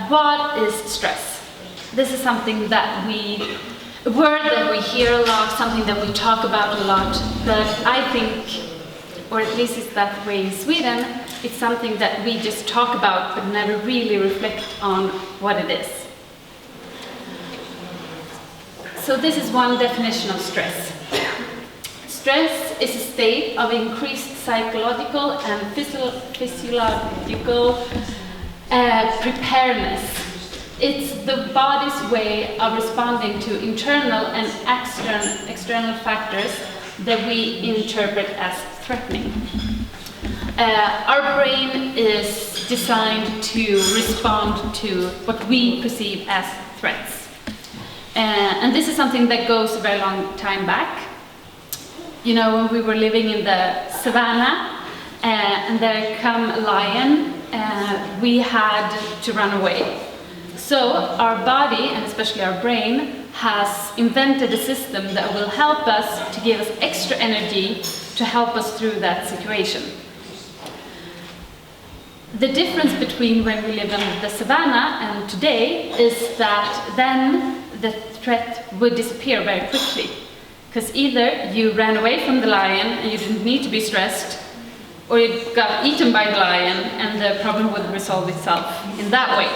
what is stress? This is something that a word that we hear a lot, something that we talk about a lot, but I think, or at least it's that way in Sweden, it's something that we just talk about but never really reflect on what it is. So this is one definition of stress. Stress is a state of increased psychological and physiological preparedness. It's the body's way of responding to internal and external factors that we interpret as threatening. Our brain is designed to respond to what we perceive as threats. And this is something that goes a very long time back. You know, when we were living in the savannah and there come a lion, we had to run away. So our body, and especially our brain, has invented a system that will help us to give us extra energy to help us through that situation. The difference between when we live in the savannah and today is that then the threat would disappear very quickly. Because either you ran away from the lion and you didn't need to be stressed, or you got eaten by the lion and the problem would resolve itself in that way.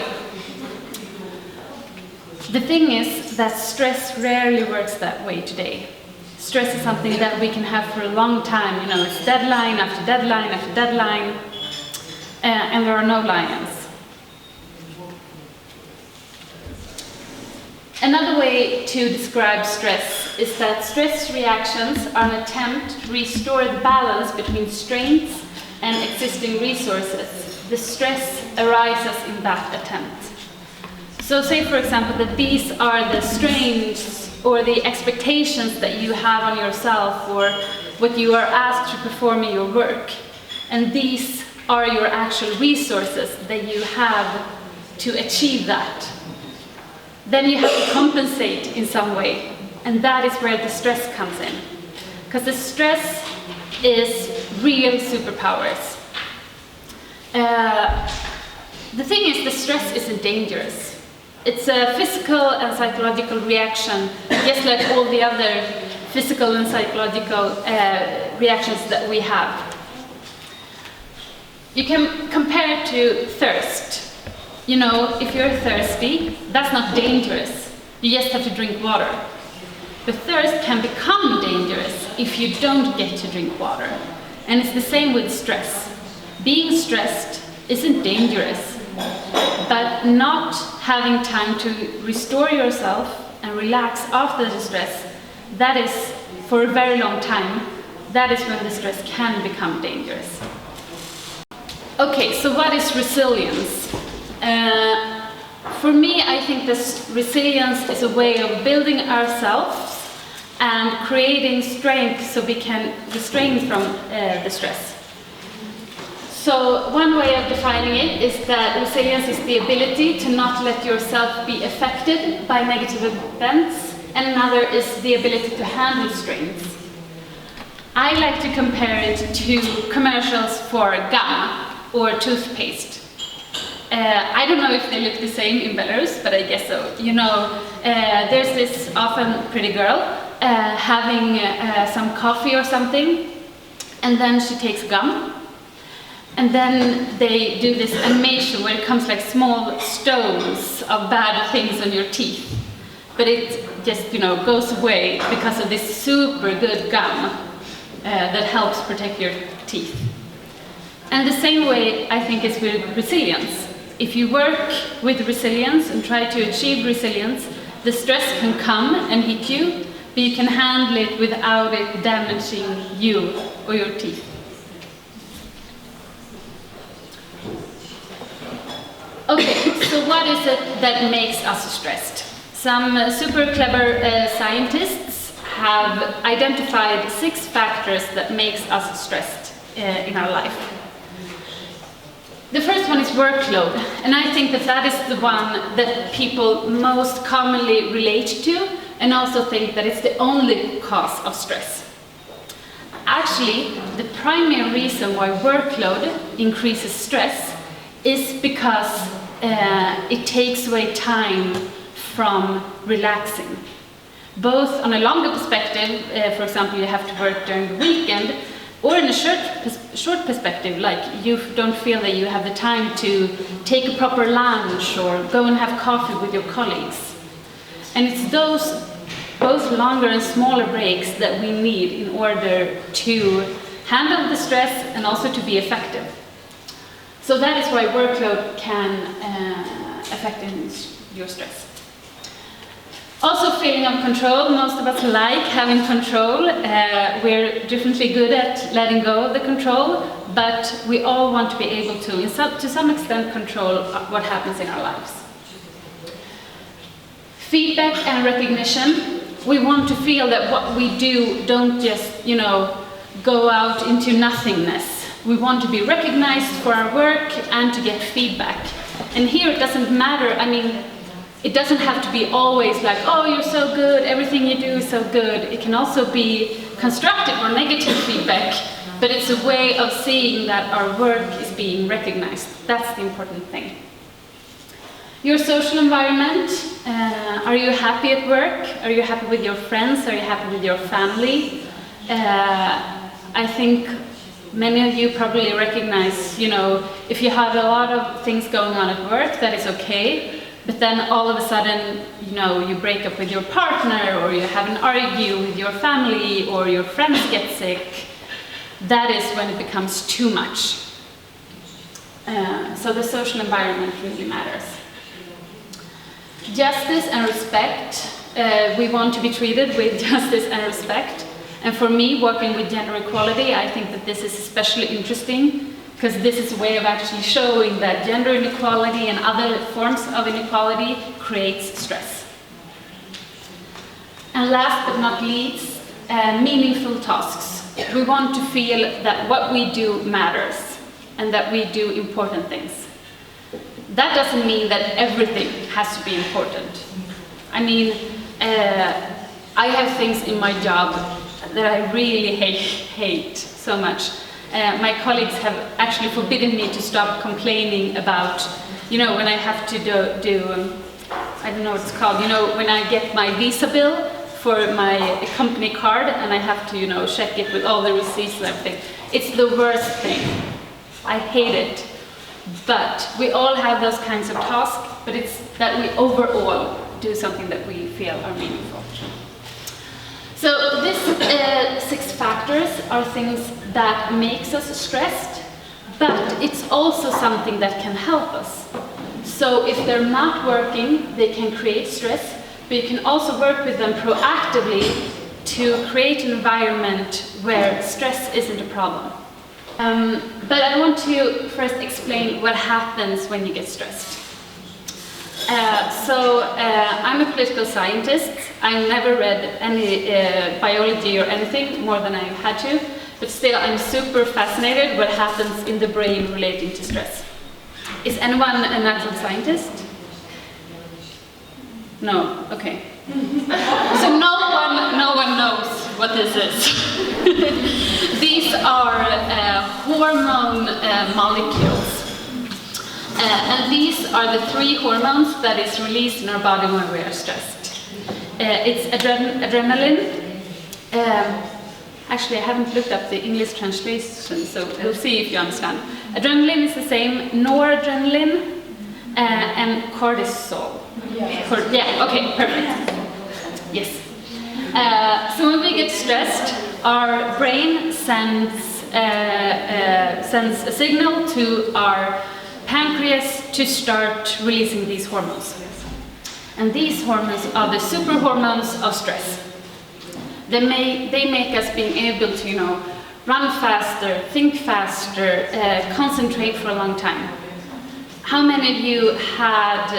The thing is that stress rarely works that way today. Stress is something that we can have for a long time. You know, it's deadline after deadline after deadline, and there are no lions. Another way to describe stress is that stress reactions are an attempt to restore the balance between strengths and existing resources. The stress arises in that attempt. So say, for example, that these are the strengths or the expectations that you have on yourself or what you are asked to perform in your work. And these are your actual resources that you have to achieve that. Then you have to compensate in some way. And that is where the stress comes in. Because the stress is real superpowers. The thing is, the stress isn't dangerous. It's a physical and psychological reaction, just like all the other physical and psychological reactions that we have. You can compare it to thirst. You know, if you're thirsty, that's not dangerous. You just have to drink water. But thirst can become dangerous if you don't get to drink water. And it's the same with stress. Being stressed isn't dangerous, but not having time to restore yourself and relax after the stress, that is, for a very long time, that is when the stress can become dangerous. Okay, so what is resilience? For me, I think this resilience is a way of building ourselves and creating strength so we can restrain from the stress. So one way of defining it is that resilience is the ability to not let yourself be affected by negative events, and another is the ability to handle strains. I like to compare it to commercials for gum or toothpaste. I don't know if they look the same in Belarus, but I guess so. You know, there's this often pretty girl having some coffee or something, and then she takes gum, and then they do this animation where it comes like small stones of bad things on your teeth, but it just, you know, goes away because of this super good gum that helps protect your teeth. And the same way I think is with resilience. If you work with resilience and try to achieve resilience, the stress can come and hit you, but you can handle it without it damaging you or your teeth. Okay, so what is it that makes us stressed? Some super clever scientists have identified 6 factors that makes us stressed in our life. The first one is workload, and I think that that is the one that people most commonly relate to and also think that it's the only cause of stress. Actually, the primary reason why workload increases stress is because it takes away time from relaxing. Both on a longer perspective, for example, you have to work during the weekend, or in a short perspective, like you don't feel that you have the time to take a proper lunch or go and have coffee with your colleagues. And it's those both longer and smaller breaks that we need in order to handle the stress and also to be effective. So that is why workload can affect your stress. Also, feeling of control. Most of us like having control. We're differently good at letting go of the control, but we all want to be able to some extent, control what happens in our lives. Feedback and recognition. We want to feel that what we do don't just, go out into nothingness. We want to be recognized for our work and to get feedback. And here it doesn't matter. It doesn't have to be always like, oh, you're so good, everything you do is so good. It can also be constructive or negative feedback, but it's a way of seeing that our work is being recognized. That's the important thing. Your social environment. Are you happy at work? Are you happy with your friends? Are you happy with your family? I think many of you probably recognize, if you have a lot of things going on at work, that is okay. But then all of a sudden, you break up with your partner, or you have an argue with your family, or your friends get sick. That is when it becomes too much. So the social environment really matters. Justice and respect. We want to be treated with justice and respect. And for me, working with gender equality, I think that this is especially interesting, because this is a way of actually showing that gender inequality and other forms of inequality creates stress. And last but not least, meaningful tasks. We want to feel that what we do matters and that we do important things. That doesn't mean that everything has to be important. I have things in my job that I really hate so much. My colleagues have actually forbidden me to stop complaining about, when I have to do I don't know what it's called, when I get my visa bill for my company card and I have to, check it with all the receipts and everything. It's the worst thing. I hate it. But we all have those kinds of tasks, but it's that we overall do something that we feel are meaningful. So these 6 factors are things that makes us stressed, but it's also something that can help us. So if they're not working, they can create stress, but you can also work with them proactively to create an environment where stress isn't a problem. But I want to first explain what happens when you get stressed. I'm a political scientist. I've never read any biology or anything more than I've had to, but still I'm super fascinated what happens in the brain relating to stress. Is anyone a natural scientist? No? Okay. So no one knows what this is. These are hormone molecules. And these are the 3 hormones that is released in our body when we are stressed. It's adrenaline. Actually, I haven't looked up the English translation, so we'll see if you understand. Adrenaline is the same, noradrenaline, and cortisol. Yeah, okay, perfect. Yes. So when we get stressed, our brain sends a signal to our pancreas to start releasing these hormones. And these hormones are the super hormones of stress. They make us being able to, run faster, think faster, concentrate for a long time. How many of you had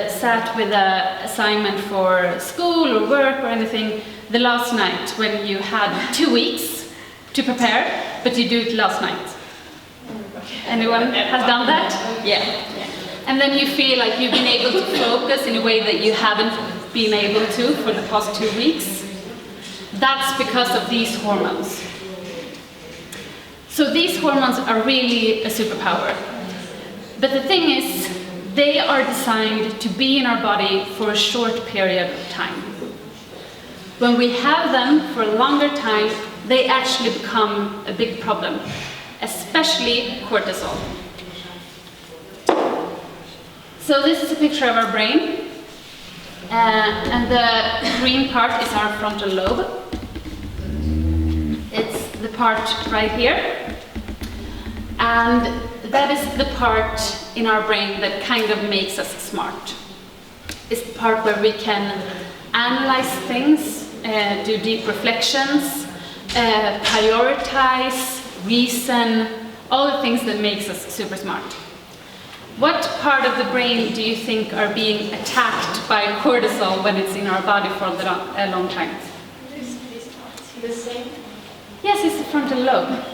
sat with an assignment for school or work or anything the last night when you had 2 weeks to prepare, but you do it last night? Anyone has done that? Yeah. And then you feel like you've been able to focus in a way that you haven't been able to for the past 2 weeks. That's because of these hormones. So these hormones are really a superpower. But the thing is, they are designed to be in our body for a short period of time. When we have them for a longer time, they actually become a big problem, especially cortisol. So this is a picture of our brain, and the green part is our frontal lobe. It's the part right here, and that is the part in our brain that kind of makes us smart. It's the part where we can analyze things, do deep reflections, prioritize, reason, all the things that makes us super smart. What part of the brain do you think are being attacked by cortisol when it's in our body for a long time? The same? Yes, it's the frontal lobe.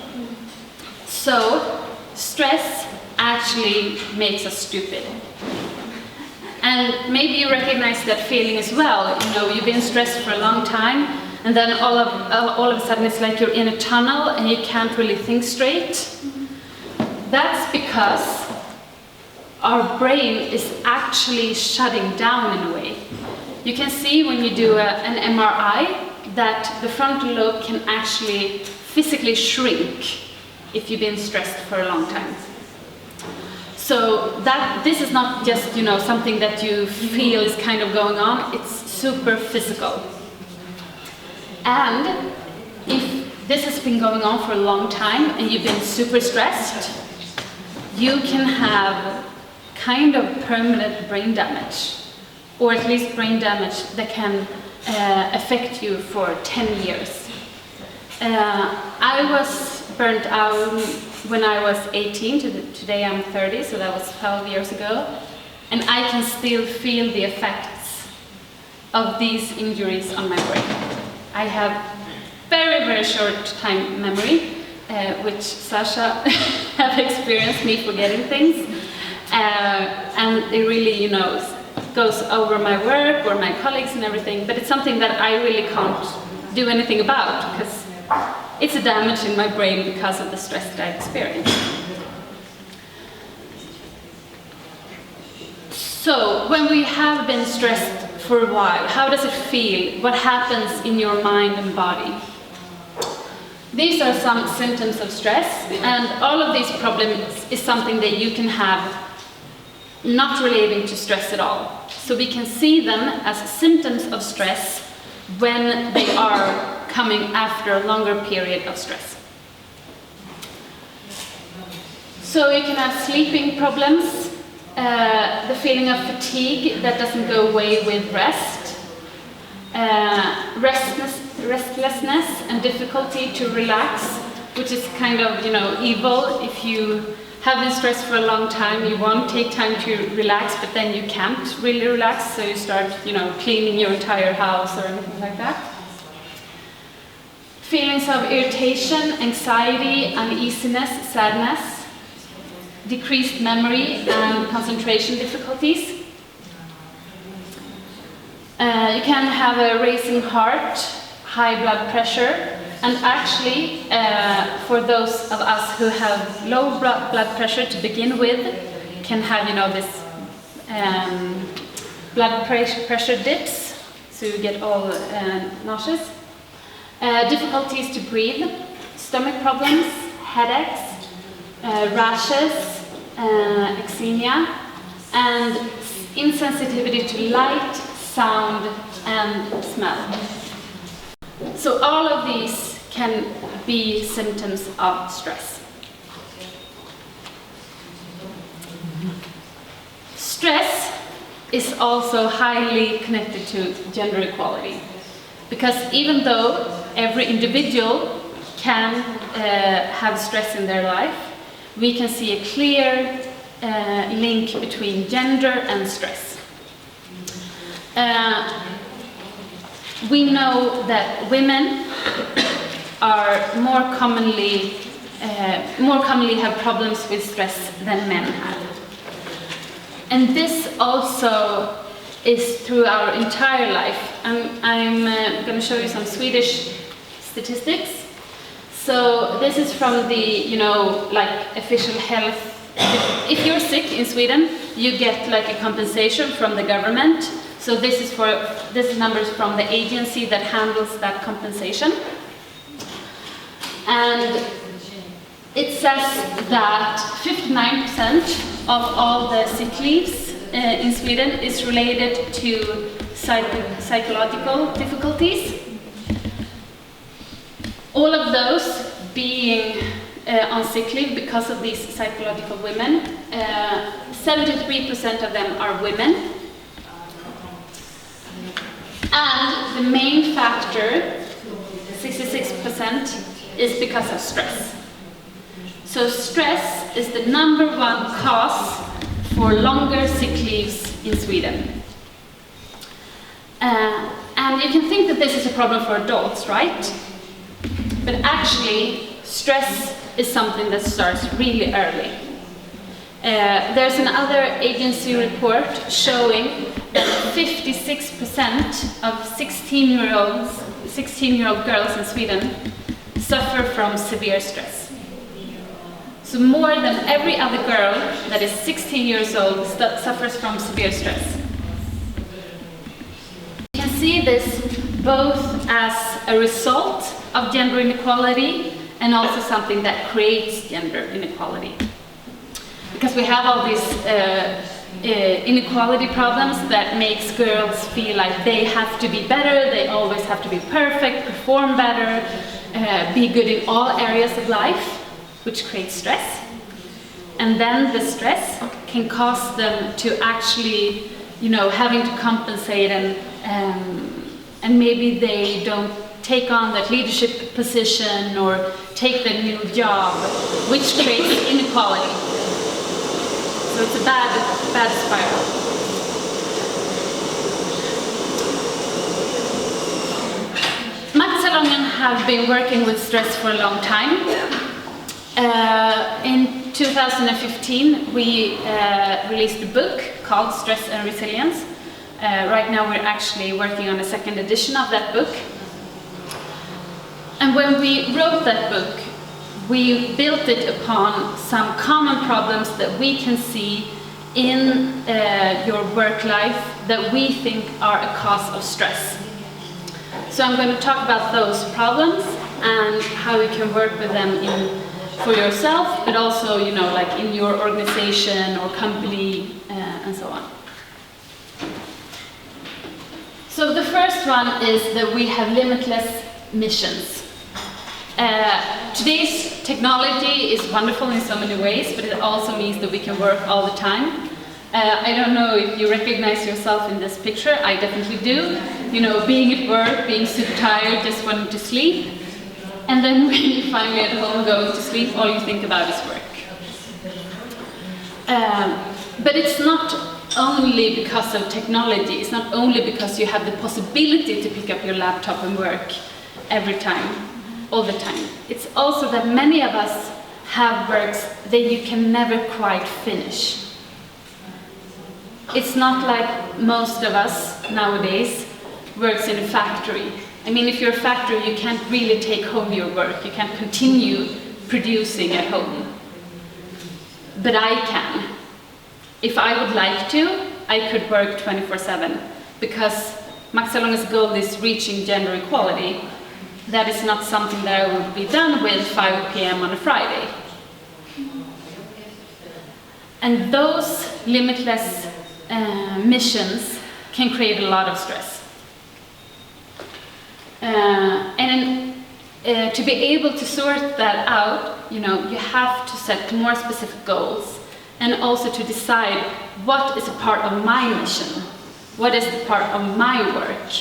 So, stress actually makes us stupid. And maybe you recognize that feeling as well. You know, you've been stressed for a long time, and then all of a sudden it's like you're in a tunnel and you can't really think straight. That's because our brain is actually shutting down in a way. You can see when you do an MRI that the frontal lobe can actually physically shrink if you've been stressed for a long time. So this is not just, you know, something that you feel is kind of going on, it's super physical. And if this has been going on for a long time and you've been super stressed, you can have kind of permanent brain damage, or at least brain damage that can affect you for 10 years. I was burnt out when I was 18, today I'm 30, so that was 12 years ago, and I can still feel the effects of these injuries on my brain. I have very, very short time memory, which Sasha have experienced, me forgetting things, and it really, you know, goes over my work or my colleagues and everything, but it's something that I really can't do anything about, because it's a damage in my brain because of the stress that I experienced. So, when we have been stressed for a while, how does it feel? What happens in your mind and body? These are some symptoms of stress, and all of these problems is something that you can have not relating to stress at all. So we can see them as symptoms of stress when they are coming after a longer period of stress. So you can have sleeping problems, the feeling of fatigue that doesn't go away with rest, restlessness and difficulty to relax, which is kind of, you know, evil. If you have been stressed for a long time, you won't take time to relax, but then you can't really relax, so you start, you know, cleaning your entire house or anything like that. Feelings of irritation, anxiety, uneasiness, sadness, decreased memory and concentration difficulties. You can have a racing heart, high blood pressure, and actually, for those of us who have low blood pressure to begin with, can have, you know, this blood pressure dips, so you get all nauseous. Difficulties to breathe, stomach problems, headaches, rashes, eczema, and insensitivity to light, sound, and smell. So all of these can be symptoms of stress. Stress is also highly connected to gender equality, because even though every individual can have stress in their life, we can see a clear link between gender and stress. We know that women are more commonly have problems with stress than men have. And this also is through our entire life. I'm going to show you some Swedish statistics. So this is from the, you know, like official health. If you're sick in Sweden, you get like a compensation from the government. So this is numbers from the agency that handles that compensation. And it says that 59% of all the sick leaves in Sweden is related to psychological difficulties. All of those being on sick leave because of these psychological women. 73% of them are women. And the main factor, 66%, is because of stress. So stress is the #1 cause for longer sick leaves in Sweden. And you can think that this is a problem for adults, right? But actually, stress is something that starts really early. There's another agency report showing that 56% of 16-year-old girls in Sweden suffer from severe stress. So more than every other girl that is 16 years old suffers from severe stress. You can see this both as a result of gender inequality and also something that creates gender inequality. Because we have all these inequality problems that makes girls feel like they have to be better, they always have to be perfect, perform better, be good in all areas of life, which creates stress. And then the stress can cause them to actually, having to compensate and maybe they don't take on that leadership position or take the new job, which creates inequality. So it's a bad spiral. Mактсалонgen have been working with stress for a long time. In 2015, we released a book called Stress and Resilience. Right now we're actually working on a second edition of that book. And when we wrote that book, we built it upon some common problems that we can see in your work life that we think are a cause of stress. So I'm going to talk about those problems and how you can work with them for yourself, but also, like in your organization or company and so on. So the first one is that we have limitless missions. Today's technology is wonderful in so many ways, but it also means that we can work all the time. I don't know if you recognize yourself in this picture. I definitely do. Being at work, being super tired, just wanting to sleep. And then when you finally at home going to sleep, all you think about is work. But it's not only because of technology. It's not only because you have the possibility to pick up your laptop and work every time. All the time. It's also that many of us have works that you can never quite finish. It's not like most of us nowadays works in a factory. I mean, if you're a factory, you can't really take home your work. You can't continue producing at home. But I can. If I would like to, I could work 24/7 because Mактсалонgen's goal is reaching gender equality. That is not something that I would be done with 5 p.m. on a Friday. And those limitless missions can create a lot of stress. To be able to sort that out, you have to set more specific goals and also to decide what is a part of my mission, what is the part of my work.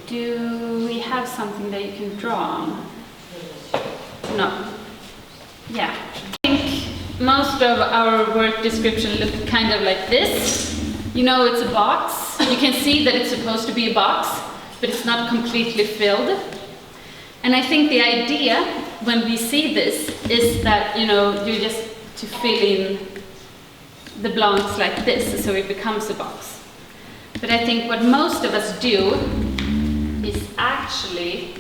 Do we have something that you can draw on? No. Yeah. I think most of our work description look kind of like this. It's a box. You can see that it's supposed to be a box, but it's not completely filled. And I think the idea when we see this is that, you just to fill in the blanks like this, so it becomes a box. But I think what most of us do is actually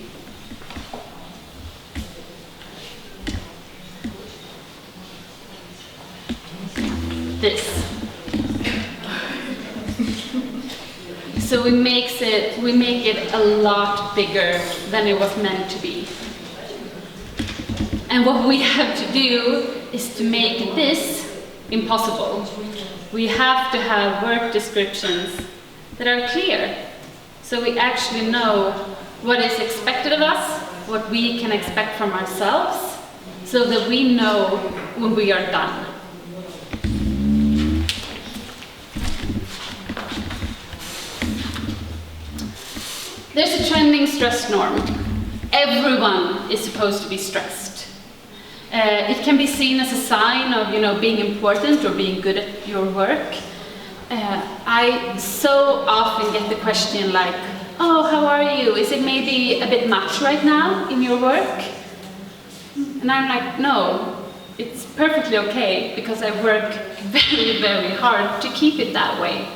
this. So we make it a lot bigger than it was meant to be. And what we have to do is to make this impossible. We have to have work descriptions that are clear, so we actually know what is expected of us, what we can expect from ourselves, so that we know when we are done. There's a trending stress norm. Everyone is supposed to be stressed. It can be seen as a sign of, being important or being good at your work. I so often get the question like, "Oh, how are you? Is it maybe a bit much right now in your work?" And I'm like, no, it's perfectly okay, because I work very, very hard to keep it that way.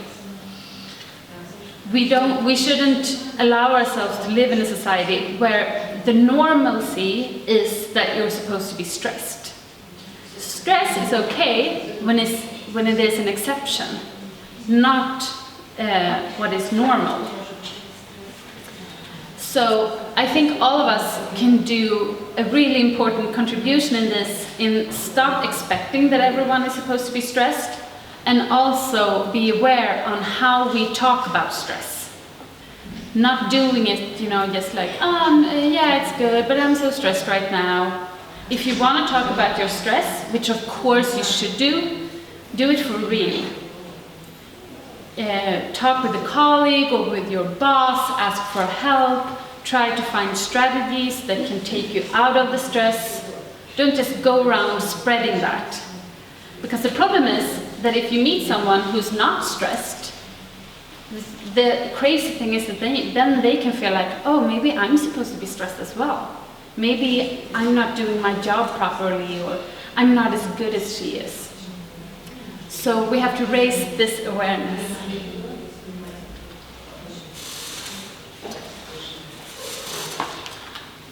We shouldn't allow ourselves to live in a society where the normalcy is that you're supposed to be stressed. Stress is okay when it is an exception, not what is normal. So I think all of us can do a really important contribution in this, in stop expecting that everyone is supposed to be stressed, and also be aware on how we talk about stress. Not doing it, just like, yeah, it's good, but I'm so stressed right now. If you want to talk about your stress, which of course you should do it for real. Talk with a colleague or with your boss, ask for help, try to find strategies that can take you out of the stress. Don't just go around spreading that. Because the problem is that if you meet someone who's not stressed, the crazy thing is that then they can feel like, oh, maybe I'm supposed to be stressed as well. Maybe I'm not doing my job properly, or I'm not as good as she is. So we have to raise this awareness.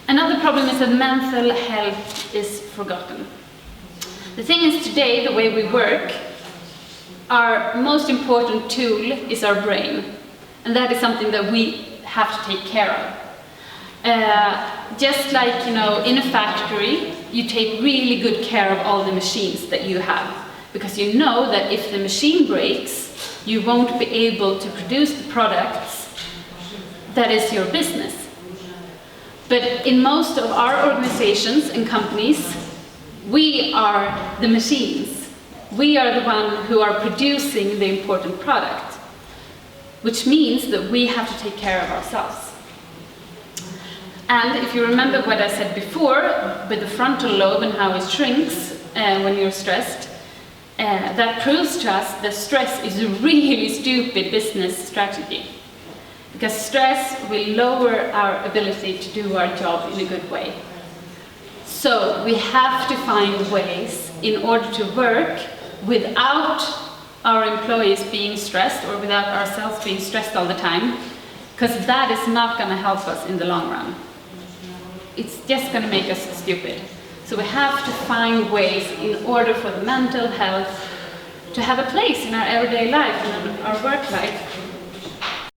Another problem is that mental health is forgotten. The thing is, today, the way we work, our most important tool is our brain. And that is something that we have to take care of. Just like, in a factory, you take really good care of all the machines that you have. Because you know that if the machine breaks, you won't be able to produce the products that is your business. But in most of our organizations and companies, we are the machines. We are the ones who are producing the important product, which means that we have to take care of ourselves. And if you remember what I said before, with the frontal lobe and how it shrinks when you're stressed, that proves to us that stress is a really stupid business strategy. Because stress will lower our ability to do our job in a good way. So we have to find ways in order to work without our employees being stressed, or without ourselves being stressed all the time, because that is not going to help us in the long run. It's just going to make us stupid. So we have to find ways in order for the mental health to have a place in our everyday life and our work life.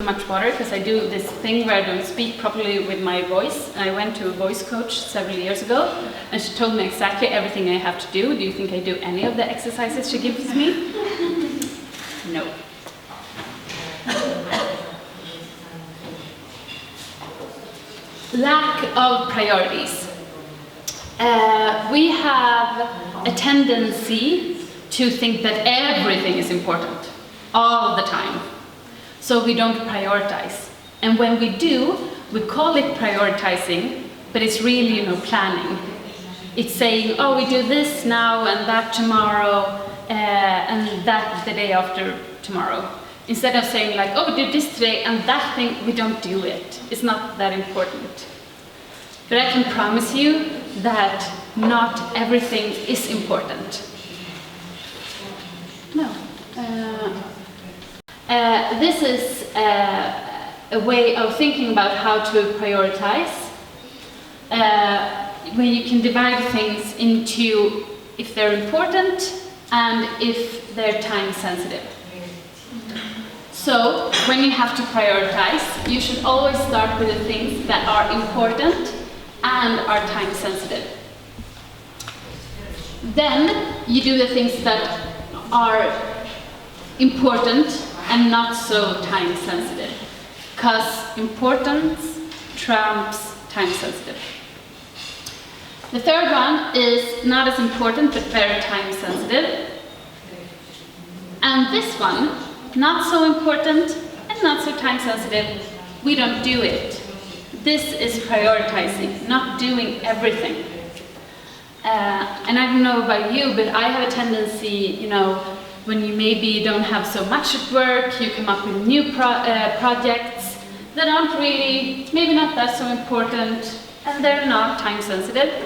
Much water, because I do this thing where I don't speak properly with my voice. I went to a voice coach several years ago, and she told me exactly everything I have to do. Do you think I do any of the exercises she gives me? No. Lack of priorities. We have a tendency to think that everything is important all the time. So we don't prioritize. And when we do, we call it prioritizing, but it's really, planning. It's saying, oh, we do this now and that tomorrow, and that the day after tomorrow. Instead of saying like, oh, we do this today and that thing, we don't do it. It's not that important. But I can promise you that not everything is important. No. This is a way of thinking about how to prioritize, when you can divide things into if they're important and if they're time sensitive. So, when you have to prioritize, you should always start with the things that are important and are time sensitive. Then, you do the things that are important and not so time sensitive, because importance trumps time sensitive. The third one is not as important but very time sensitive. And this one, not so important and not so time sensitive, we don't do it. This is prioritizing, not doing everything. And I don't know about you, but I have a tendency, you know, when you maybe don't have so much at work, you come up with new projects that aren't really, maybe not that so important, and they're not time sensitive.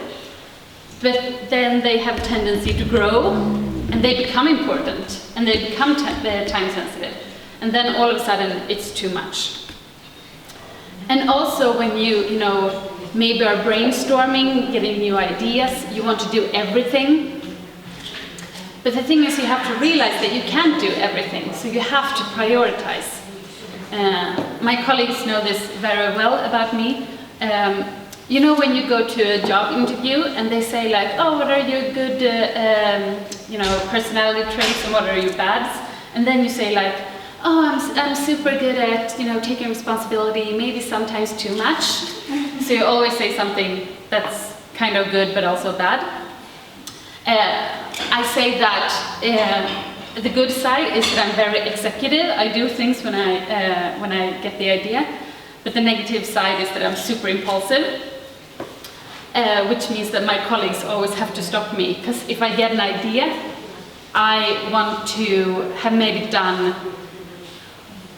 But then they have a tendency to grow, and they become important, and they become time sensitive. And then all of a sudden, it's too much. And also when you know, maybe are brainstorming, getting new ideas, you want to do everything. But the thing is, you have to realize that you can't do everything, so you have to prioritize. My colleagues know this very well about me. You know, when you go to a job interview and they say like, oh, what are your good, you know, personality traits and what are your bads? And then you say like, oh, I'm super good at, you know, taking responsibility, maybe sometimes too much. So you always say something that's kind of good but also bad. I say that the good side is that I'm very executive. I do things when I get the idea. But the negative side is that I'm super impulsive. Which means that my colleagues always have to stop me, because if I get an idea, I want to have made it done,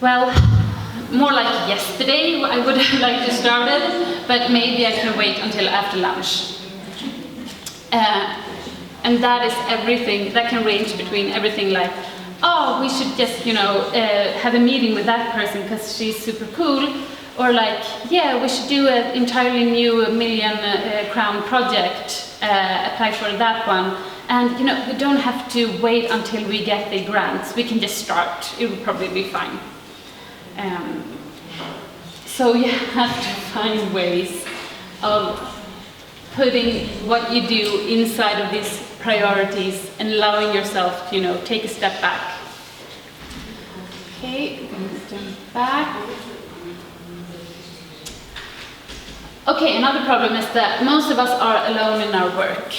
well, more like yesterday. I would like to start it, but maybe I can wait until after lunch. And that is everything, that can range between everything like, oh, we should just, you know, have a meeting with that person because she's super cool. Or like, yeah, we should do an entirely new $1 million crown project, apply for that one. And you know, we don't have to wait until we get the grants. We can just start. It will probably be fine. So you have to find ways of putting what you do inside of these priorities and allowing yourself to, you know, take a step back. Okay, we're going to jump back. Okay, another problem is that most of us are alone in our work.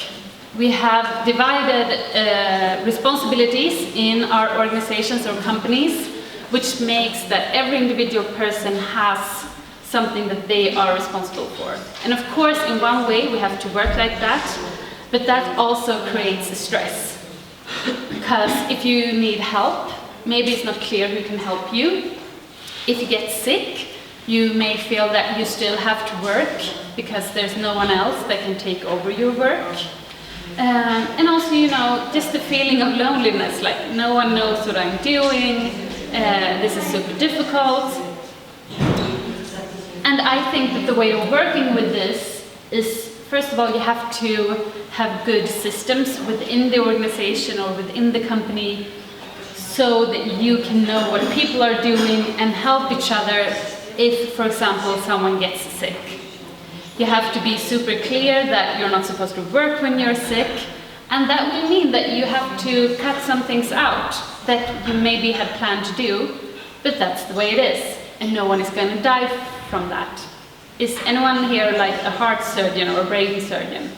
We have divided responsibilities in our organizations or companies, which makes that every individual person has something that they are responsible for. And of course, in one way, we have to work like that, but that also creates a stress. Because if you need help, maybe it's not clear who can help you. If you get sick, you may feel that you still have to work because there's no one else that can take over your work. And also, you know, just the feeling of loneliness, like no one knows what I'm doing, this is super difficult. And I think that the way of working with this is, first of all, you have to have good systems within the organization or within the company so that you can know what people are doing and help each other if, for example, someone gets sick. You have to be super clear that you're not supposed to work when you're sick, and that will mean that you have to cut some things out that you maybe had planned to do, but that's the way it is, and no one is going to die from that. Is anyone here like a heart surgeon or a brain surgeon?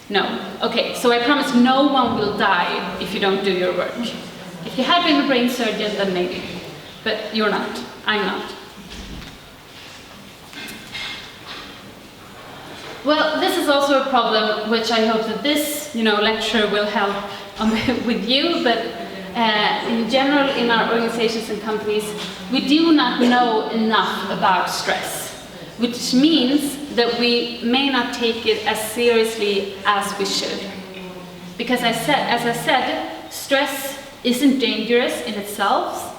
No. Okay, so I promise no one will die if you don't do your work. If you had been a brain surgeon, then maybe, but you're not. I'm not. Well, this is also a problem which I hope that this, you know, lecture will help with you, but in general in our organizations and companies, we do not know enough about stress, which means that we may not take it as seriously as we should. Because as I said, stress isn't dangerous in itself,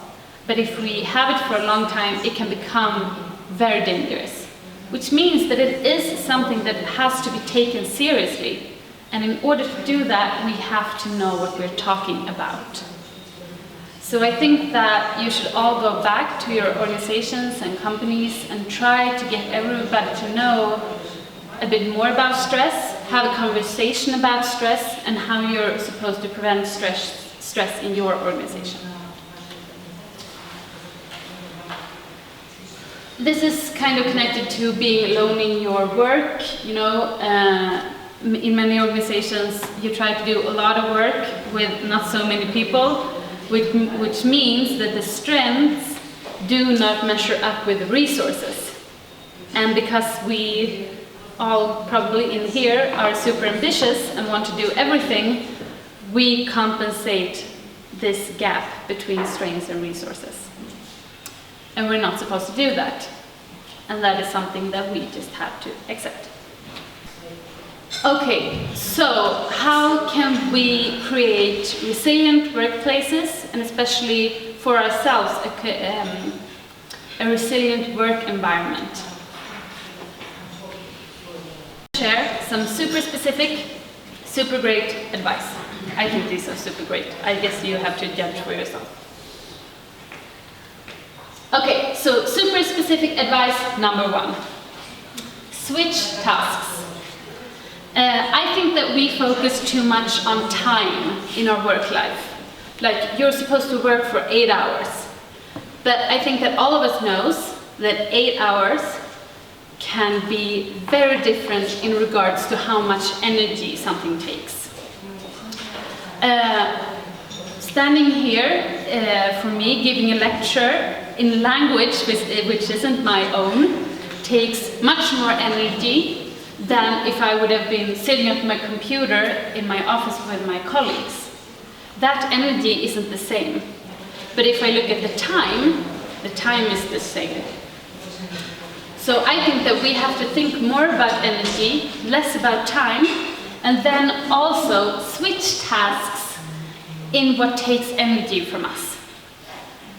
but if we have it for a long time, it can become very dangerous. Which means that it is something that has to be taken seriously. And in order to do that, we have to know what we're talking about. So I think that you should all go back to your organizations and companies and try to get everybody to know a bit more about stress, have a conversation about stress, and how you're supposed to prevent stress in your organization. This is kind of connected to being alone in your work. You know, in many organizations, you try to do a lot of work with not so many people, which means that the strengths do not measure up with the resources. And because we all probably in here are super ambitious and want to do everything, we compensate this gap between strengths and resources. And we're not supposed to do that. And that is something that we just have to accept. Okay, so how can we create resilient workplaces, and especially for ourselves, a resilient work environment? Share some super specific, super great advice. I think these are super great. I guess you have to judge for yourself. Okay, so super specific advice number 1. Switch tasks. I think that we focus too much on time in our work life. Like, you're supposed to work for 8 hours. But I think that all of us knows that 8 hours can be very different in regards to how much energy something takes. Standing here, for me, giving a lecture in language which isn't my own, takes much more energy than if I would have been sitting at my computer in my office with my colleagues. That energy isn't the same. But if I look at the time is the same. So I think that we have to think more about energy, less about time, and then also switch tasks in what takes energy from us.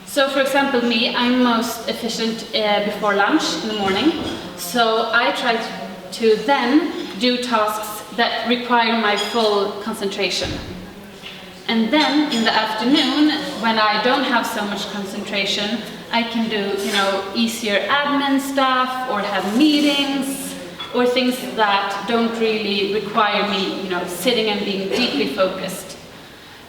So for example, me, I'm most efficient before lunch in the morning. So I try to then do tasks that require my full concentration. And then in the afternoon, when I don't have so much concentration, I can do, easier admin stuff, or have meetings, or things that don't really require me, sitting and being deeply focused.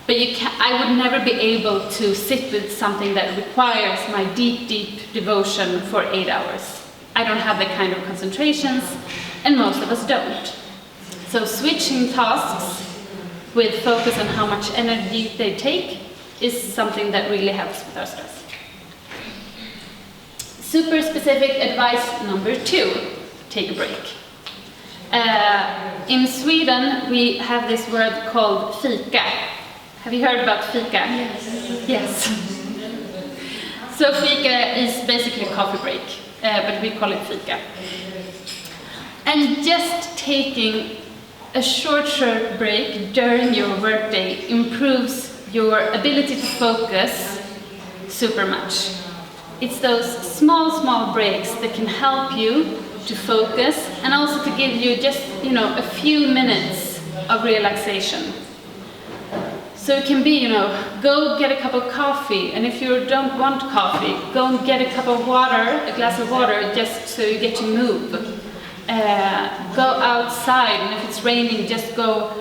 But I would never be able to sit with something that requires my deep, deep devotion for 8 hours. I don't have that kind of concentrations, and most of us don't. So switching tasks with focus on how much energy they take is something that really helps with our stress. Super specific advice number 2, take a break. In Sweden, we have this word called fika. Have you heard about fika? Yes. So fika is basically a coffee break, but we call it fika. And just taking a short break during your workday improves your ability to focus super much. It's those small breaks that can help you to focus, and also to give you just, a few minutes of relaxation. So it can be, go get a cup of coffee, and if you don't want coffee, go and get a cup of water, a glass of water, just so you get to move. Go outside, and if it's raining, just go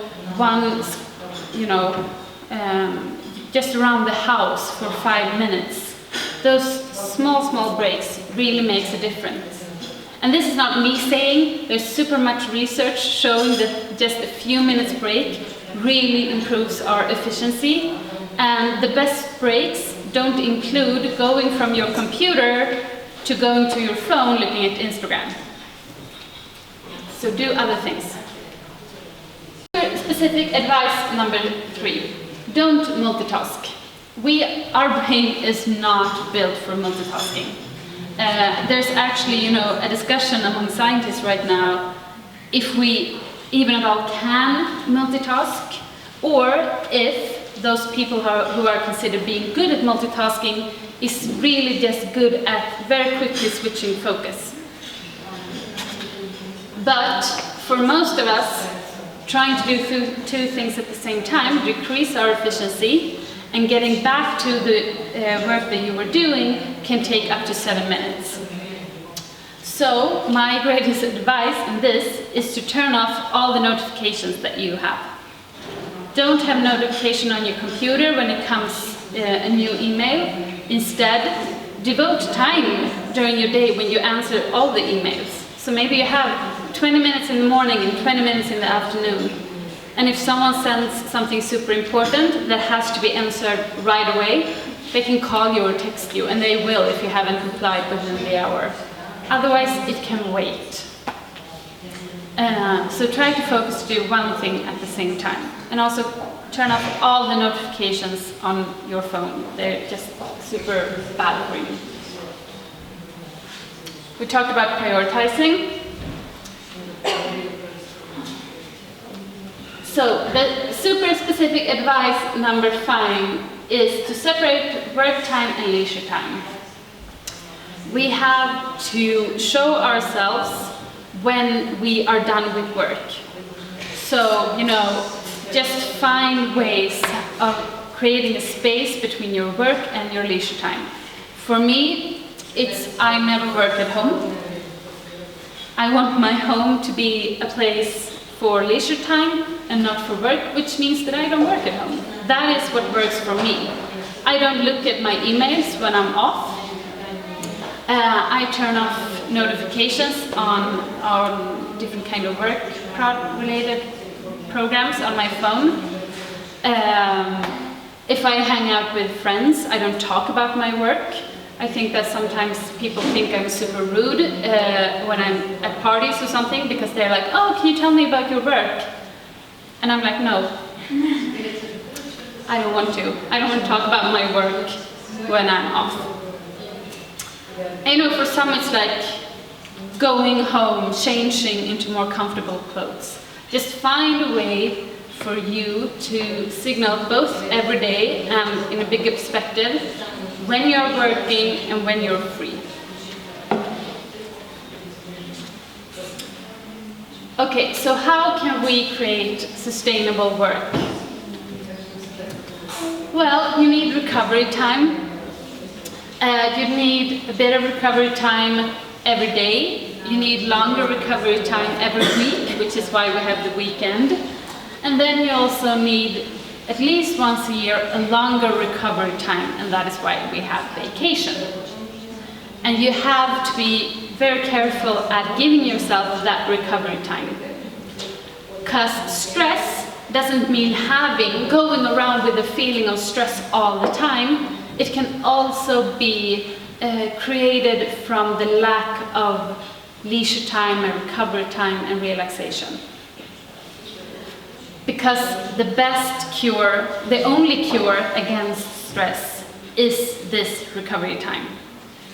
just around the house for 5 minutes. Those small breaks really makes a difference. And this is not me saying, there's super much research showing that just a few minutes break really improves our efficiency. And the best breaks don't include going from your computer to going to your phone looking at Instagram. So do other things. Specific advice number 3. Don't multitask. Our brain is not built for multitasking. There's actually, a discussion among scientists right now if we even at all can multitask, or if those people who are considered being good at multitasking is really just good at very quickly switching focus. But for most of us, trying to do two things at the same time decrease our efficiency, and getting back to the work that you were doing can take up to 7 minutes. So my greatest advice in this is to turn off all the notifications that you have. Don't have notification on your computer when it comes a new email. Instead, devote time during your day when you answer all the emails. So maybe you have 20 minutes in the morning and 20 minutes in the afternoon. And if someone sends something super important that has to be answered right away, they can call you or text you, and they will if you haven't replied within the hour. Otherwise, it can wait. So try to focus to do one thing at the same time. And also turn off all the notifications on your phone. They're just super bad for you. We talked about prioritizing. So the super specific advice number 5 is to separate work time and leisure time. We have to show ourselves when we are done with work. So, just find ways of creating a space between your work and your leisure time. For me, I never work at home. I want my home to be a place for leisure time and not for work, which means that I don't work at home. That is what works for me. I don't look at my emails when I'm off. I turn off notifications on different kind of work-related programs on my phone. If I hang out with friends, I don't talk about my work. I think that sometimes people think I'm super rude when I'm at parties or something, because they're like, oh, can you tell me about your work? And I'm like, no, I don't want to. I don't want to talk about my work when I'm off. And for some it's like going home, changing into more comfortable clothes. Just find a way for you to signal both every day and in a bigger perspective when you're working and when you're free. Okay, so how can we create sustainable work? Well, you need recovery time. You need a bit of recovery time every day. You need longer recovery time every week, which is why we have the weekend. And then you also need, at least once a year, a longer recovery time, and that is why we have vacation. And you have to be very careful at giving yourself that recovery time. Because stress doesn't mean going around with a feeling of stress all the time. It can also be created from the lack of leisure time and recovery time and relaxation. Because the best cure, the only cure against stress, is this recovery time.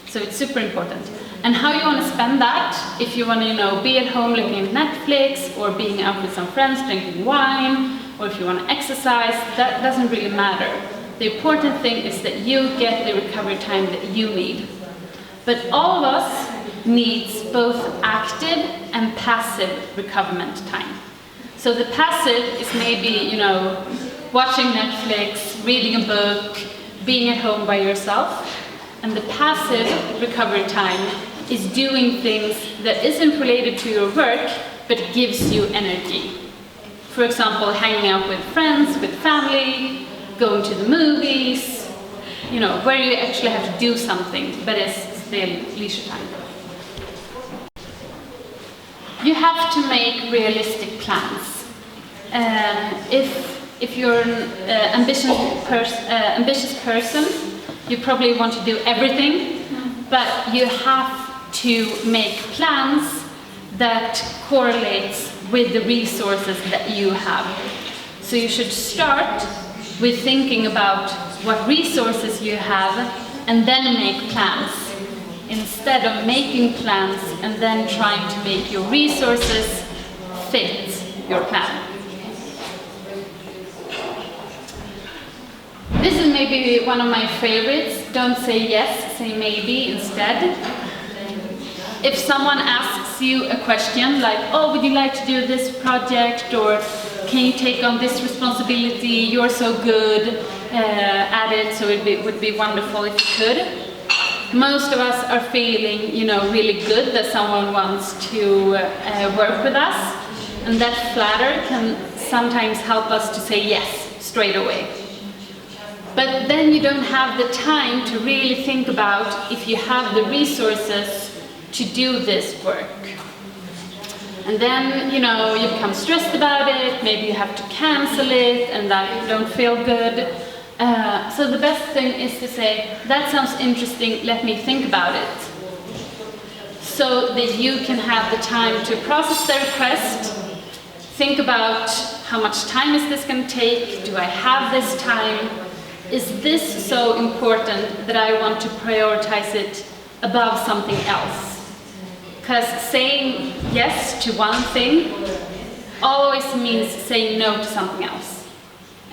So it's super important. And how you want to spend that, if you want to, be at home looking at Netflix, or being out with some friends drinking wine, or if you want to exercise, that doesn't really matter. The important thing is that you get the recovery time that you need. But all of us needs both active and passive recovery time. So the passive is maybe, watching Netflix, reading a book, being at home by yourself. And the passive recovery time is doing things that isn't related to your work, but gives you energy. For example, hanging out with friends, with family, going to the movies, where you actually have to do something, but it's still leisure time. You have to make realistic plans. If you're an ambitious person, you probably want to do everything, but you have to make plans that correlates with the resources that you have. So you should start with thinking about what resources you have and then make plans, instead of making plans and then trying to make your resources fit your plan. This is maybe one of my favorites. Don't say yes, say maybe instead. If someone asks you a question like, oh, would you like to do this project, or can you take on this responsibility? You're so good at it, so it would be wonderful if you could. Most of us are feeling, really good that someone wants to work with us, and that flatter can sometimes help us to say yes straight away. But then you don't have the time to really think about if you have the resources to do this work. And then, you become stressed about it, maybe you have to cancel it, and that you don't feel good. So the best thing is to say, that sounds interesting, let me think about it. So that you can have the time to process the request, think about how much time is this going to take, do I have this time, is this so important that I want to prioritize it above something else? Because saying yes to one thing always means saying no to something else.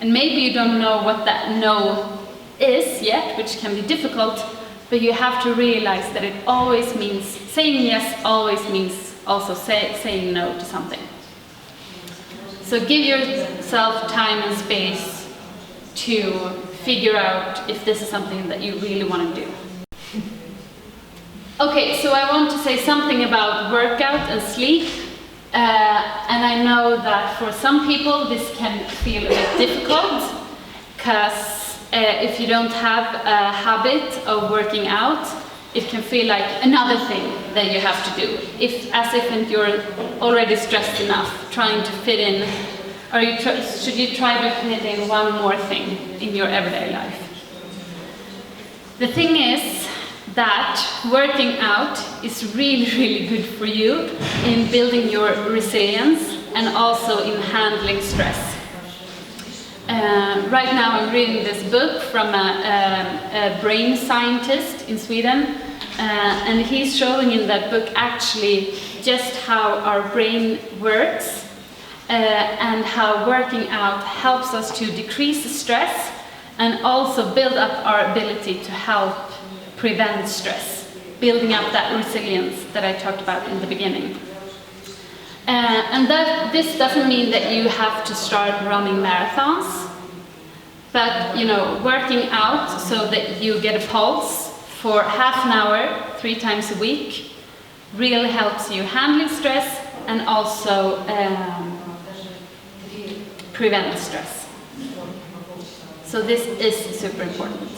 And maybe you don't know what that no is yet, which can be difficult, but you have to realize that it always means, saying yes always means also saying no to something. So give yourself time and space to figure out if this is something that you really want to do. Okay, so I want to say something about workout and sleep. And I know that for some people this can feel a bit difficult, because if you don't have a habit of working out, it can feel like another thing that you have to do. As if you're already stressed enough trying to fit in, or should you try to fit in one more thing in your everyday life? The thing is that working out is really, really good for you in building your resilience and also in handling stress. Right now I'm reading this book from a brain scientist in Sweden, and he's showing in that book actually just how our brain works and how working out helps us to decrease the stress and also build up our ability to help prevent stress, building up that resilience that I talked about in the beginning. And this doesn't mean that you have to start running marathons, but working out so that you get a pulse for half an hour, 3 times a week, really helps you handling stress and also prevent stress. So this is super important.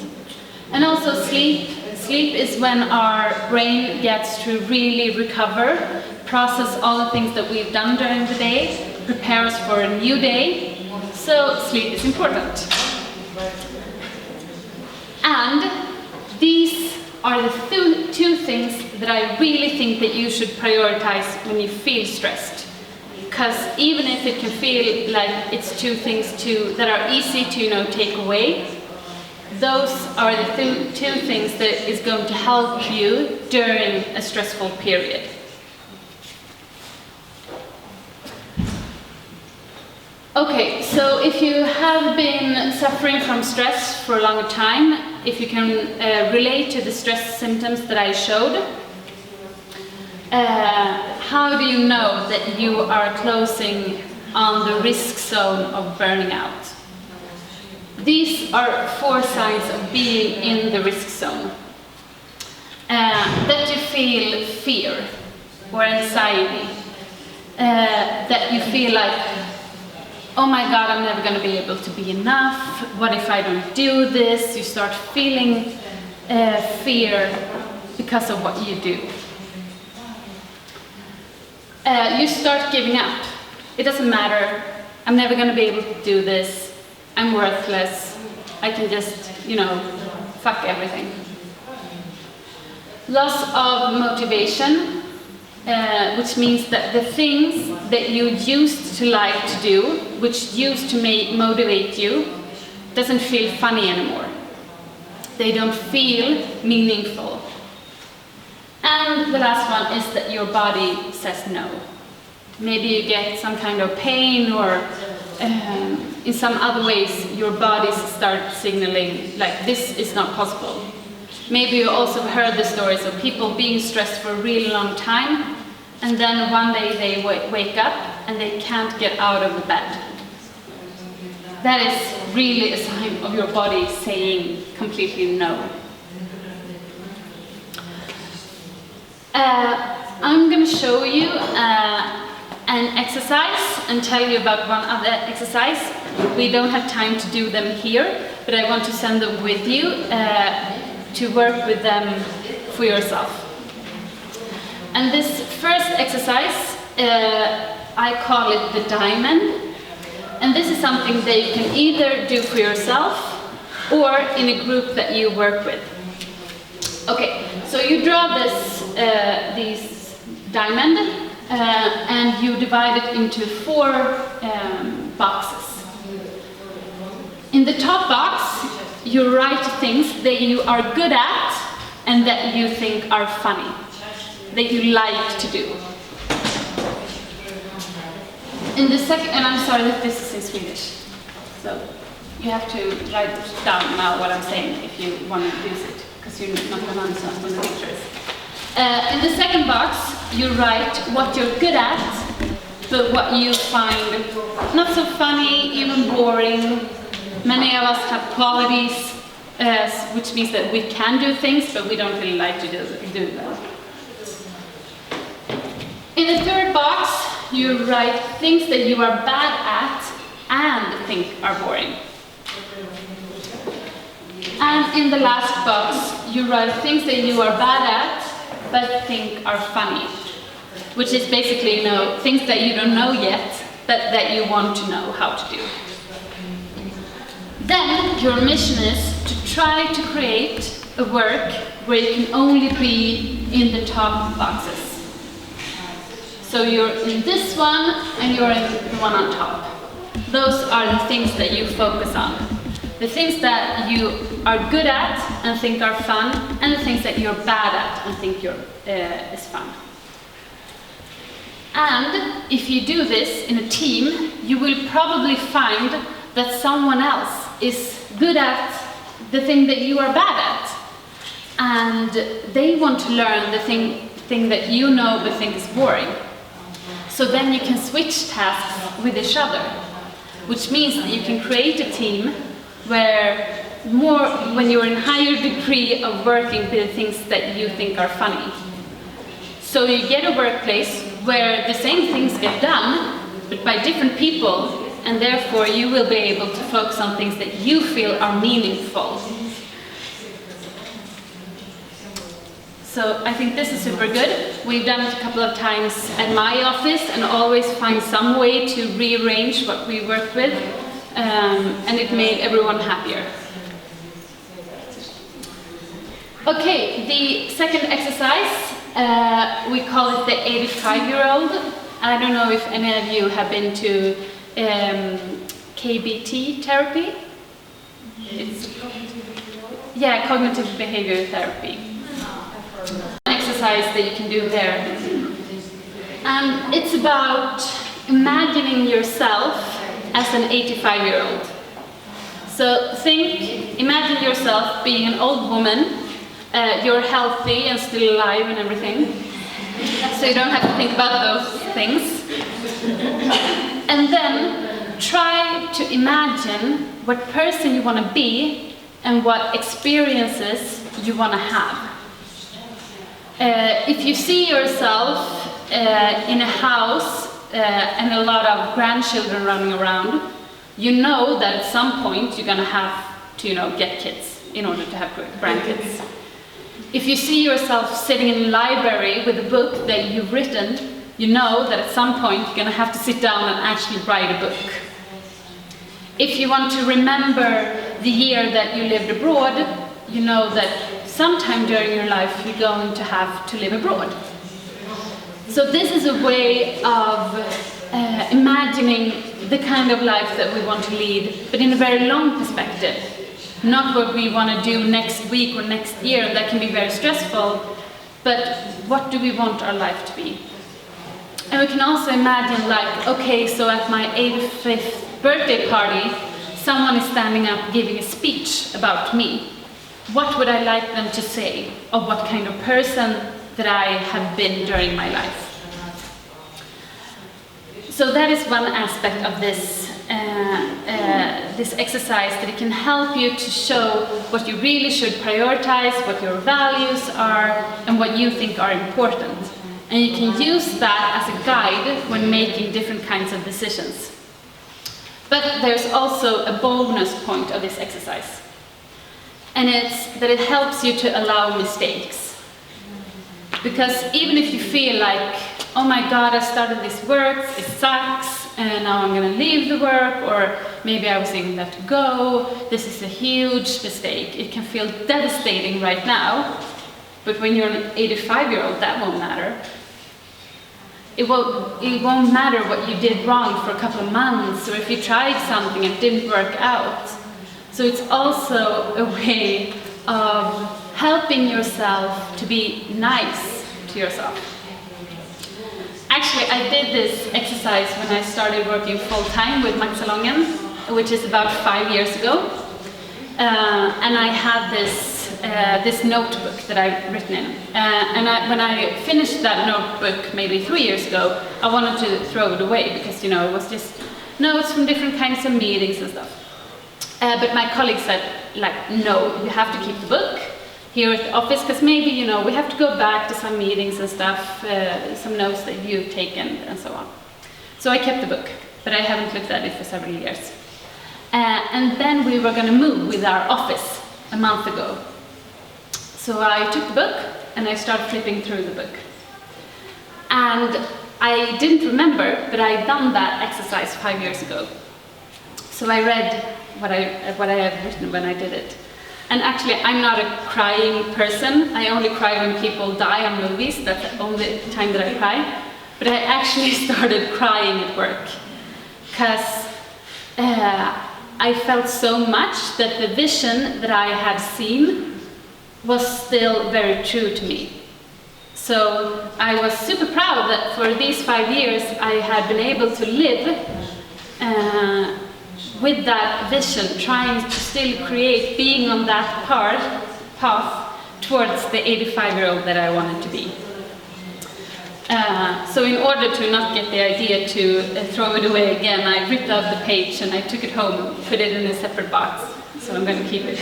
And also sleep. Sleep is when our brain gets to really recover, process all the things that we've done during the day, prepare us for a new day. So sleep is important. And these are the two things that I really think that you should prioritize when you feel stressed. Because even if it can feel like it's 2 things that are easy to take away, those are the 2 things that is going to help you during a stressful period. Okay, so if you have been suffering from stress for a longer time, if you can relate to the stress symptoms that I showed, how do you know that you are closing on the risk zone of burning out? These are 4 signs of being in the risk zone. That you feel fear or anxiety. That you feel like, oh my God, I'm never going to be able to be enough. What if I don't do this? You start feeling fear because of what you do. You start giving up. It doesn't matter. I'm never going to be able to do this. I'm worthless. I can just, fuck everything. Loss of motivation, which means that the things that you used to like to do, which used to motivate you, doesn't feel funny anymore. They don't feel meaningful. And the last one is that your body says no. Maybe you get some kind of pain, or in some other ways your bodies start signaling like this is not possible. Maybe you also heard the stories of people being stressed for a really long time, and then one day they wake up and they can't get out of the bed. that is really a sign of your body saying completely no. I'm going to show you an exercise and tell you about one other exercise. We don't have time to do them here, but I want to send them with you to work with them for yourself. And this first exercise, I call it the diamond. And this is something that you can either do for yourself or in a group that you work with. Okay, so you draw these diamond and you divide it into 4 boxes. In the top box, you write things that you are good at and that you think are funny, that you like to do. In the second, and I'm sorry that this is in Swedish, so you have to write down now what I'm saying if you want to use it, because you're not going to understand from the pictures. In the second box, you write what you're good at, but what you find not so funny, even boring. Many of us have qualities, which means that we can do things, but we don't really like to do them. In the third box, you write things that you are bad at and think are boring. And in the last box, you write things that you are bad at but think are funny, which is basically, things that you don't know yet, but that you want to know how to do. Then your mission is to try to create a work where you can only be in the top boxes. So you're in this one and you're in the one on top. Those are the things that you focus on. The things that you are good at and think are fun, and the things that you're bad at and think is fun. And if you do this in a team, you will probably find that someone else is good at the thing that you are bad at. And they want to learn the thing that you know but think is boring. So then you can switch tasks with each other, which means that you can create a team where when you're in higher degree of working with the things that you think are funny. So you get a workplace where the same things get done, but by different people, and therefore you will be able to focus on things that you feel are meaningful. So I think this is super good. We've done it a couple of times at my office and always find some way to rearrange what we work with, and it made everyone happier. Okay, the second exercise, we call it the 85-year-old. I don't know if any of you have been to KBT therapy. Yeah, cognitive behavior therapy. An exercise that you can do there. And it's about imagining yourself as an 85-year-old. So imagine yourself being an old woman. You're healthy and still alive and everything. So you don't have to think about those things. And then try to imagine what person you want to be and what experiences you want to have. If you see yourself in a house and a lot of grandchildren running around, you know that at some point you're going to have to, get kids in order to have grandkids. If you see yourself sitting in a library with a book that you've written, you know that at some point you're going to have to sit down and actually write a book. If you want to remember the year that you lived abroad, you know that sometime during your life you're going to have to live abroad. So this is a way of imagining the kind of life that we want to lead, but in a very long perspective. Not what we want to do next week or next year, and that can be very stressful, but what do we want our life to be? And we can also imagine okay, so at my 85th birthday party, someone is standing up giving a speech about me. What would I like them to say of what kind of person that I have been during my life? So that is one aspect of this this exercise, that it can help you to show what you really should prioritize, what your values are, and what you think are important. And you can use that as a guide when making different kinds of decisions. But there's also a bonus point of this exercise. And it's that it helps you to allow mistakes. Because even if you feel like, oh my god, I started this work, it sucks, and now I'm going to leave the work, or maybe I was thinking that to go, this is a huge mistake. It can feel devastating right now, but when you're an 85-year-old, that won't matter. It won't matter what you did wrong for a couple of months, or if you tried something and it didn't work out. So it's also a way of helping yourself to be nice to yourself. Actually, I did this exercise when I started working full-time with Mактсалонген, which is about 5 years ago. And I had this notebook that I've written in. When I finished that notebook maybe 3 years ago, I wanted to throw it away because, you know, it was just notes from different kinds of meetings and stuff. But my colleague said, like, no, you have to keep the book here at the office, because maybe, you know, we have to go back to some meetings and stuff, some notes that you've taken and so on. So I kept the book, but I haven't looked at it for several years. And then we were going to move with our office a month ago. So I took the book and I started flipping through the book. And I didn't remember, but I had done that exercise 5 years ago. So I read what I had written when I did it. And actually, I'm not a crying person. I only cry when people die on movies. That's the only time that I cry. But I actually started crying at work. Because I felt so much that the vision that I had seen was still very true to me. So I was super proud that for these 5 years I had been able to live with that vision, trying to still create, being on that path towards the 85-year-old that I wanted to be. So in order to not get the idea to throw it away again, I ripped out the page and I took it home and put it in a separate box. So I'm going to keep it.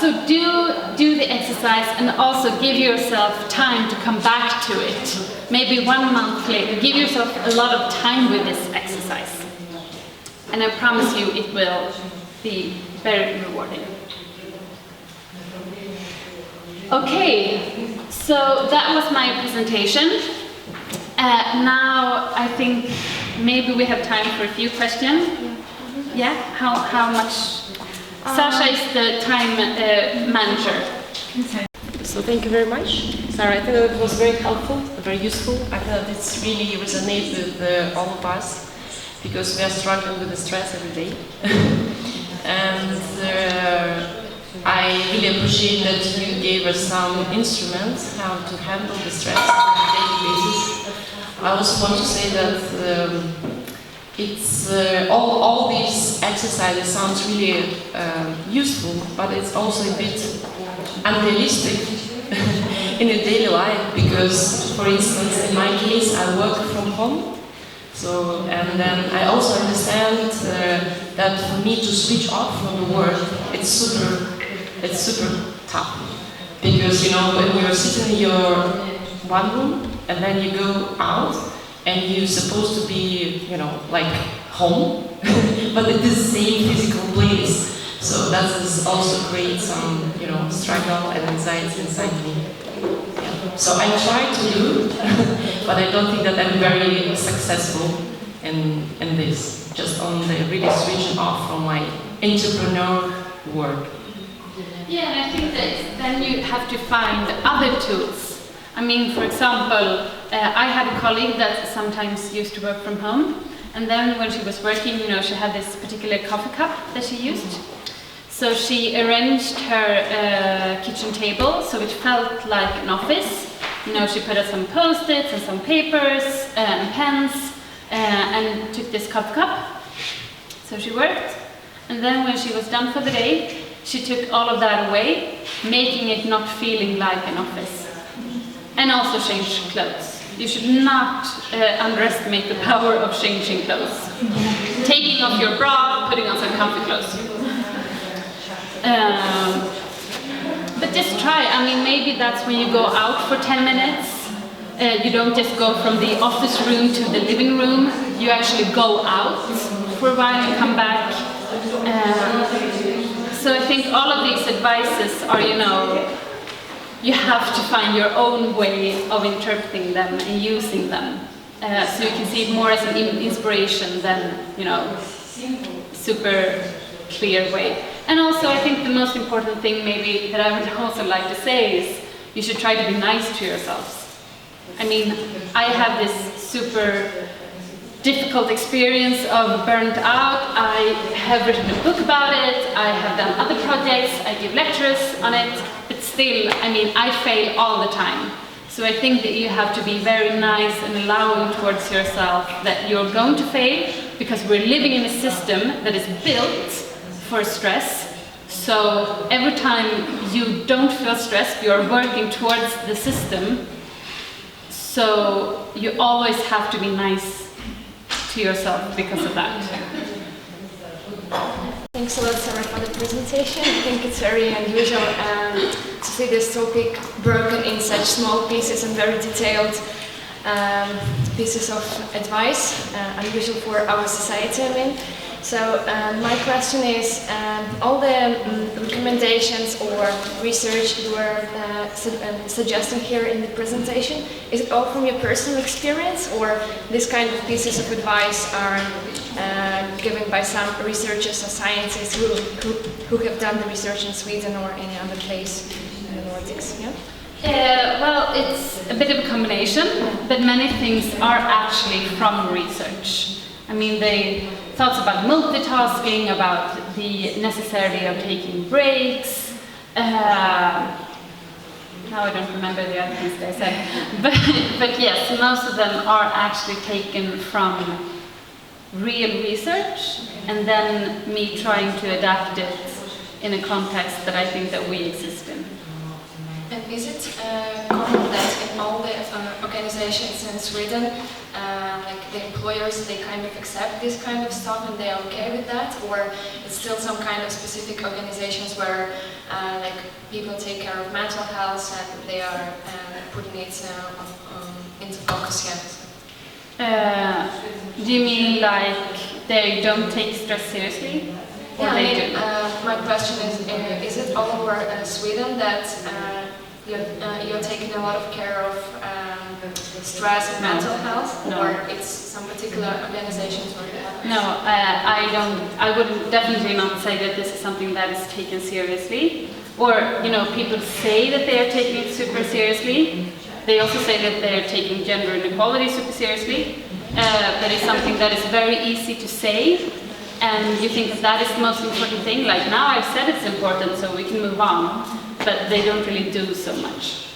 So do the exercise and also give yourself time to come back to it. Maybe 1 month later, give yourself a lot of time with this exercise. And I promise you it will be very rewarding. Okay, so that was my presentation. Now I think maybe we have time for a few questions. Yeah? How much? Sasha is the time manager. So thank you very much, Sarah. I think that it was very helpful, very useful. I think that it's really resonates with all of us because we are struggling with the stress every day. And I really appreciate that you gave us some instruments how to handle the stress on a daily basis. I also want to say that it's all these exercises sounds really useful, but it's also a bit unrealistic in a daily life because, for instance, in my case, I work from home. So, and then I also understand that for me to switch off from the work, it's super tough because, you know, when you're sitting in your one room and then you go out. And you're supposed to be, you know, like home, but it is the same physical place. So that is also creates some, you know, struggle and anxiety inside me. Yeah. So I try to do, but I don't think that I'm very successful in this. Just on the really switching off from my entrepreneur work. Yeah, and I think that then you have to find other tools. I mean, for example, I had a colleague that sometimes used to work from home, and then when she was working, you know, she had this particular coffee cup that she used. So she arranged her kitchen table so it felt like an office. You know, she put out some post-its and some papers and pens and took this coffee cup. So she worked, and then when she was done for the day, she took all of that away, making it not feeling like an office. And also change clothes. You should not underestimate the power of changing clothes. taking off your bra, putting on some comfy clothes. But just try. I mean, maybe that's when you go out for 10 minutes. You don't just go from the office room to the living room. You actually go out for a while and come back. So I think all of these advices are, you have to find your own way of interpreting them and using them. So you can see it more as an inspiration than, super clear way. And also I think the most important thing maybe that I would also like to say is you should try to be nice to yourselves. I mean, I have this super difficult experience of burnt out. I have written a book about it, I have done other projects, I give lectures on it, but still, I mean, I fail all the time. So I think that you have to be very nice and allowing towards yourself that you're going to fail, because we're living in a system that is built for stress. So every time you don't feel stressed, you're working towards the system. So you always have to be nice to yourself because of that. Thanks a lot, Sara, for the presentation. I think it's very unusual to see this topic broken in such small pieces and very detailed pieces of advice, unusual for our society, I mean. So my question is, all the recommendations or research you were suggesting here in the presentation, is it all from your personal experience, or this kind of pieces of advice are given by some researchers or scientists who have done the research in Sweden or any other place in the Nordics? Yeah? Well, it's a bit of a combination, but many things are actually from research. I mean, they thoughts about multitasking, about the necessity of taking breaks. Now I don't remember the other things they said, but yes, most of them are actually taken from real research, and then me trying to adapt it in a context that I think that we exist in. And is it common that in all the organizations in Sweden, like the employers, they kind of accept this kind of stuff and they're okay with that, or it's still some kind of specific organizations where like people take care of mental health and they are putting it into focus yet? Do you mean like they don't take stress seriously? Or Yeah, they do? my question is it all over Sweden that you're taking a lot of care of stress and mental health, No. or it's some particular organizations where you have? No, I don't. I would definitely not say that this is something that is taken seriously. Or, people say that they are taking it super seriously. They also say that they are taking gender inequality super seriously. That is something that is very easy to say, and you think that is the most important thing. Like, now I've said it's important, so we can move on. But they don't really do so much.